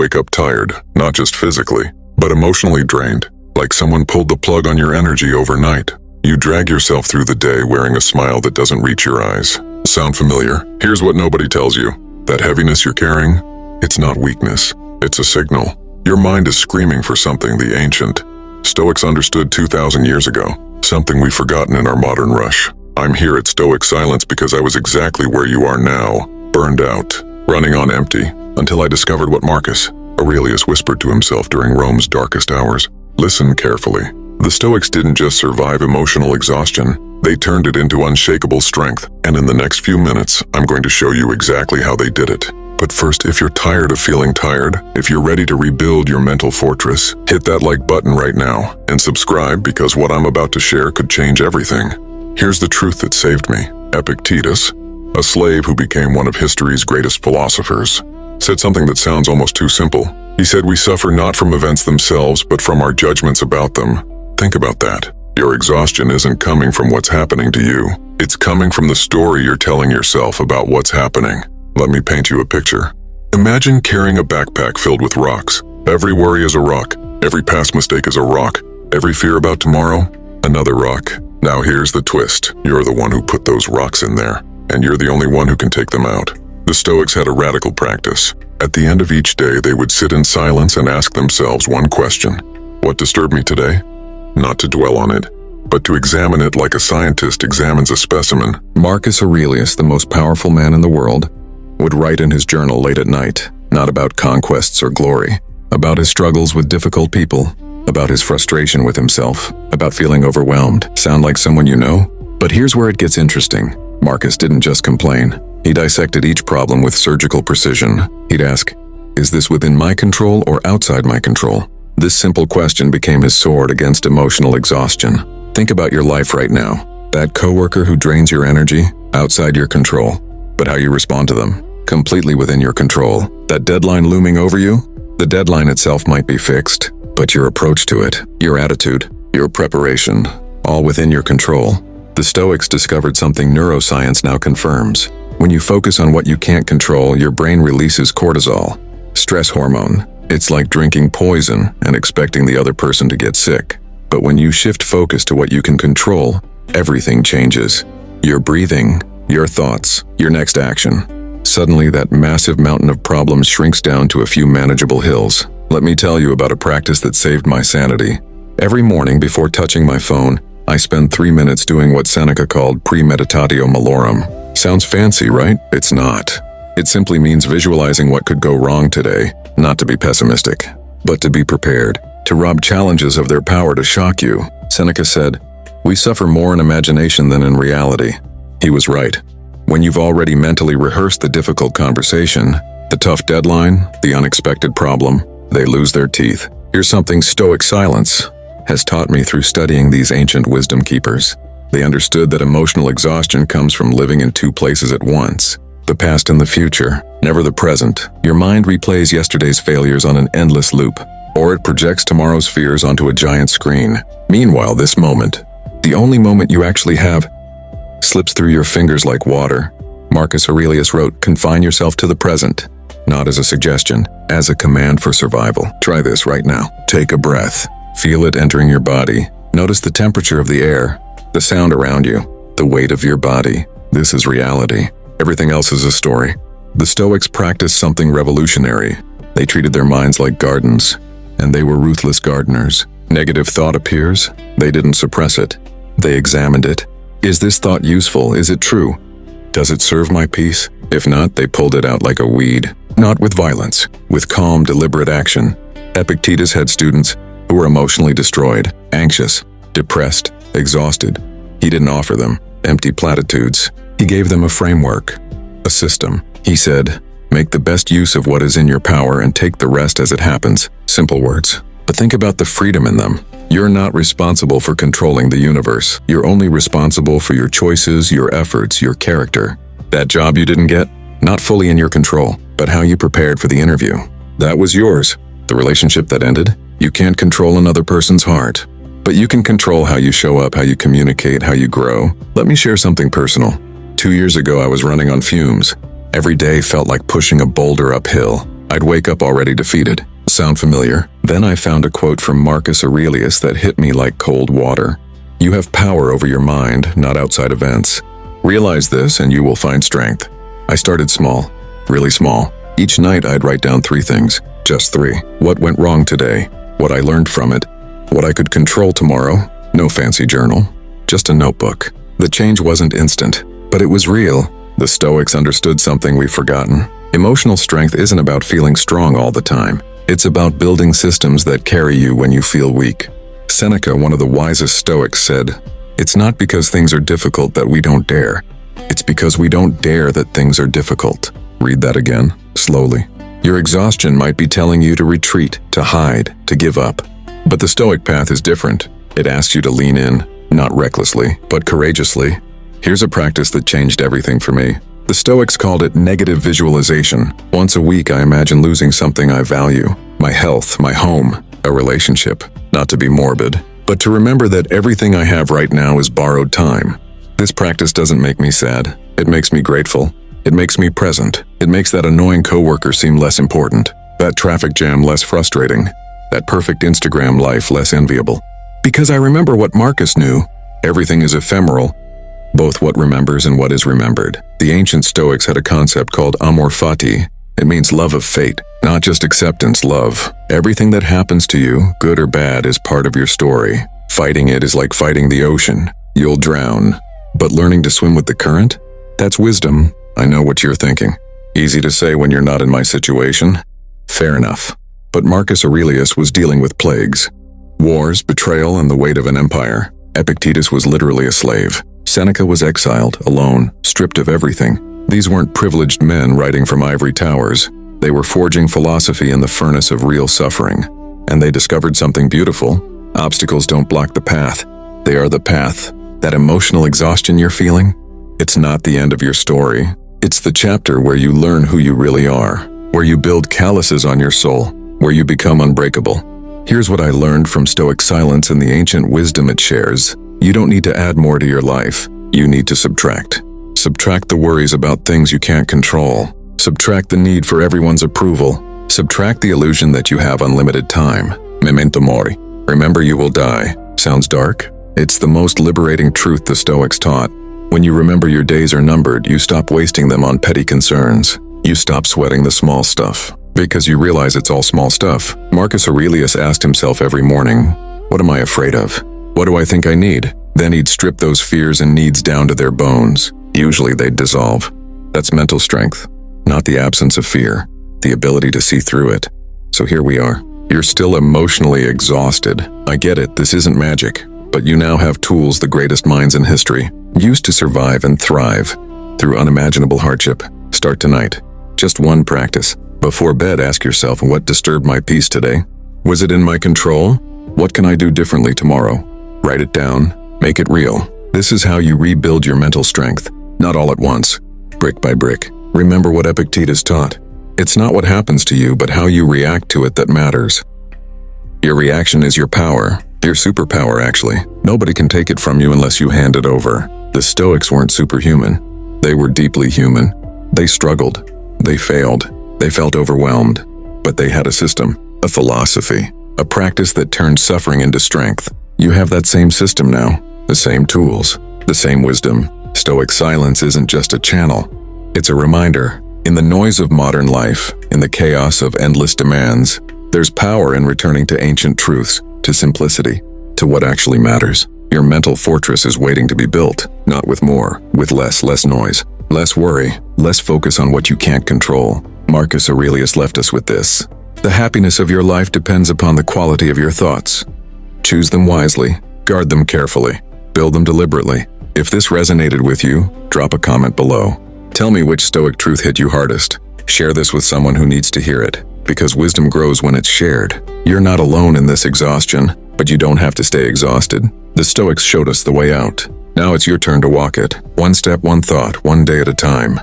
wake up tired, not just physically, but emotionally drained, like someone pulled the plug on your energy overnight. You drag yourself through the day wearing a smile that doesn't reach your eyes. Sound familiar? Here's what nobody tells you. That heaviness you're carrying, it's not weakness. It's a signal. Your mind is screaming for something the ancient Stoics understood 2,000 years ago, something we've forgotten in our modern rush. I'm here at Stoic Silence because I was exactly where you are now, burned out, running on empty, until I discovered what Marcus Aurelius whispered to himself during Rome's darkest hours. Listen carefully. The Stoics didn't just survive emotional exhaustion, they turned it into unshakable strength. And in the next few minutes, I'm going to show you exactly how they did it. But first, if you're tired of feeling tired, if you're ready to rebuild your mental fortress, hit that like button right now and subscribe, because what I'm about to share could change everything. Here's the truth that saved me. Epictetus, a slave who became one of history's greatest philosophers, said something that sounds almost too simple. He said, "We suffer not from events themselves, but from our judgments about them." Think about that. Your exhaustion isn't coming from what's happening to you. It's coming from the story you're telling yourself about what's happening. Let me paint you a picture. Imagine carrying a backpack filled with rocks. Every worry is a rock. Every past mistake is a rock. Every fear about tomorrow, another rock. Now here's the twist. You're the one who put those rocks in there, and you're the only one who can take them out. The Stoics had a radical practice. At the end of each day, they would sit in silence and ask themselves one question. What disturbed me today? Not to dwell on it, but to examine it like a scientist examines a specimen. Marcus Aurelius, the most powerful man in the world, would write in his journal late at night, not about conquests or glory, about his struggles with difficult people, about his frustration with himself, about feeling overwhelmed. Sound like someone you know? But here's where it gets interesting. Marcus didn't just complain. He dissected each problem with surgical precision. He'd ask, is this within my control or outside my control? This simple question became his sword against emotional exhaustion. Think about your life right now. That coworker who drains your energy, outside your control. But how you respond to them, completely within your control. That deadline looming over you? The deadline itself might be fixed, but your approach to it, your attitude, your preparation, all within your control. The Stoics discovered something neuroscience now confirms. When you focus on what you can't control, your brain releases cortisol, stress hormone. It's like drinking poison and expecting the other person to get sick. But when you shift focus to what you can control, everything changes. Your breathing, your thoughts, your next action. Suddenly, that massive mountain of problems shrinks down to a few manageable hills. Let me tell you about a practice that saved my sanity. Every morning before touching my phone, I spend 3 minutes doing what Seneca called premeditatio malorum. Sounds fancy, right? It's not. It simply means visualizing what could go wrong today, not to be pessimistic, but to be prepared, to rob challenges of their power to shock you. Seneca said, "We suffer more in imagination than in reality." He was right. When you've already mentally rehearsed the difficult conversation, the tough deadline, the unexpected problem, they lose their teeth. Here's something Stoic Silence has taught me through studying these ancient wisdom keepers. They understood that emotional exhaustion comes from living in two places at once. The past and the future, never the present. Your mind replays yesterday's failures on an endless loop, or it projects tomorrow's fears onto a giant screen. Meanwhile, this moment, the only moment you actually have, slips through your fingers like water. Marcus Aurelius wrote, "Confine yourself to the present," not as a suggestion, as a command for survival. Try this right now. Take a breath. Feel it entering your body. Notice the temperature of the air, the sound around you, the weight of your body. This is reality. Everything else is a story. The Stoics practiced something revolutionary. They treated their minds like gardens, and they were ruthless gardeners. Negative thought appears, they didn't suppress it. They examined it. Is this thought useful? Is it true? Does it serve my peace? If not, they pulled it out like a weed. Not with violence, with calm, deliberate action. Epictetus had students who were emotionally destroyed, anxious, depressed, exhausted. He didn't offer them empty platitudes. He gave them a framework, a system. He said, make the best use of what is in your power and take the rest as it happens. Simple words. But think about the freedom in them. You're not responsible for controlling the universe. You're only responsible for your choices, your efforts, your character. That job you didn't get, not fully in your control, but how you prepared for the interview. That was yours. The relationship that ended, you can't control another person's heart. But you can control how you show up, how you communicate, how you grow. Let me share something personal. 2 years ago, I was running on fumes. Every day felt like pushing a boulder uphill. I'd wake up already defeated. Sound familiar? Then I found a quote from Marcus Aurelius that hit me like cold water. You have power over your mind, not outside events. Realize this and you will find strength. I started small, really small. Each night I'd write down 3 things, just 3. What went wrong today? What I learned from it? What I could control tomorrow? No fancy journal, just a notebook. The change wasn't instant, but it was real. The Stoics understood something we've forgotten. Emotional strength isn't about feeling strong all the time. It's about building systems that carry you when you feel weak. Seneca, one of the wisest Stoics, said, "It's not because things are difficult that we don't dare. It's because we don't dare that things are difficult." Read that again, slowly. Your exhaustion might be telling you to retreat, to hide, to give up. But the Stoic path is different. It asks you to lean in, not recklessly, but courageously. Here's a practice that changed everything for me. The Stoics called it negative visualization. Once a week, I imagine losing something I value. My health, my home, a relationship. Not to be morbid, but to remember that everything I have right now is borrowed time. This practice doesn't make me sad. It makes me grateful. It makes me present. It makes that annoying coworker seem less important. That traffic jam less frustrating. That perfect Instagram life less enviable. Because I remember what Marcus knew. Everything is ephemeral. Both what remembers and what is remembered. The ancient Stoics had a concept called amor fati. It means love of fate, not just acceptance, love. Everything that happens to you, good or bad, is part of your story. Fighting it is like fighting the ocean. You'll drown. But learning to swim with the current? That's wisdom. I know what you're thinking. Easy to say when you're not in my situation. Fair enough. But Marcus Aurelius was dealing with plagues. Wars, betrayal, and the weight of an empire. Epictetus was literally a slave. Seneca was exiled, alone, stripped of everything. These weren't privileged men writing from ivory towers. They were forging philosophy in the furnace of real suffering. And they discovered something beautiful. Obstacles don't block the path. They are the path. That emotional exhaustion you're feeling? It's not the end of your story. It's the chapter where you learn who you really are, where you build calluses on your soul, where you become unbreakable. Here's what I learned from Stoic Silence and the ancient wisdom it shares. You don't need to add more to your life. You need to subtract. Subtract the worries about things you can't control. Subtract the need for everyone's approval. Subtract the illusion that you have unlimited time. Memento mori. Remember you will die. Sounds dark? It's the most liberating truth the Stoics taught. When you remember your days are numbered, you stop wasting them on petty concerns. You stop sweating the small stuff. Because you realize it's all small stuff. Marcus Aurelius asked himself every morning, what am I afraid of? What do I think I need? Then he'd strip those fears and needs down to their bones. Usually they'd dissolve. That's mental strength, not the absence of fear, the ability to see through it. So here we are. You're still emotionally exhausted. I get it, this isn't magic. But you now have tools the greatest minds in history used to survive and thrive through unimaginable hardship. Start tonight. Just one practice. Before bed, ask yourself, what disturbed my peace today? Was it in my control? What can I do differently tomorrow? Write it down. Make it real. This is how you rebuild your mental strength. Not all at once. Brick by brick. Remember what Epictetus taught. It's not what happens to you, but how you react to it that matters. Your reaction is your power. Your superpower, actually. Nobody can take it from you unless you hand it over. The Stoics weren't superhuman. They were deeply human. They struggled. They failed. They felt overwhelmed. But they had a system, a philosophy, a practice that turned suffering into strength. You have that same system now, the same tools, the same wisdom. Stoic silence isn't just a channel. It's a reminder. In the noise of modern life, in the chaos of endless demands, there's power in returning to ancient truths, to simplicity, to what actually matters. Your mental fortress is waiting to be built, not with more, with less noise, less worry, less focus on what you can't control. Marcus Aurelius left us with this. The happiness of your life depends upon the quality of your thoughts. Choose them wisely, guard them carefully, build them deliberately. If this resonated with you, drop a comment below. Tell me which Stoic truth hit you hardest. Share this with someone who needs to hear it, because wisdom grows when it's shared. You're not alone in this exhaustion, but you don't have to stay exhausted. The Stoics showed us the way out. Now it's your turn to walk it. One step, one thought, one day at a time.